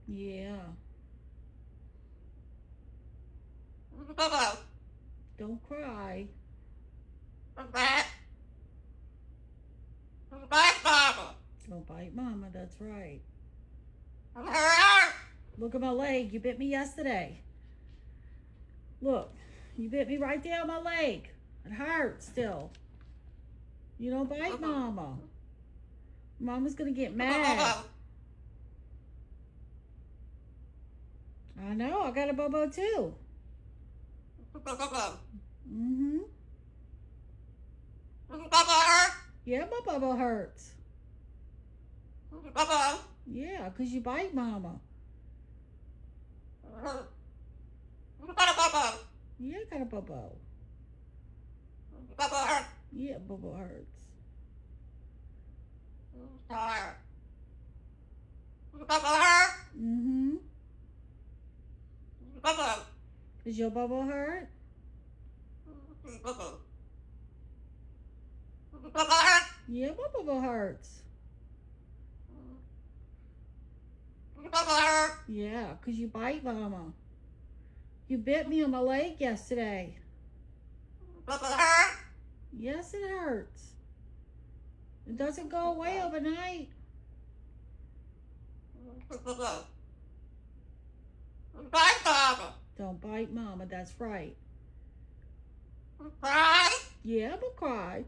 Yeah. Don't cry. Don't bite mama, that's right. Look at my leg. You bit me yesterday. Look, you bit me right there on my leg. It hurts still. You don't bite mama. Mama's gonna get mad. I know, I got a bobo too. Mm-hmm. Yeah, my bobo hurts. Yeah, 'cause you bite mama. Yeah, I got a bobo. Yeah, bobo hurts. Mm-hmm. Does your bobo hurt? Yeah, my bobo hurts. Yeah, 'cause you bite mama. You bit me on my leg yesterday. Yes, it hurts. It doesn't go away overnight. Don't bite mama, that's right. Yeah, I'm gonna cry.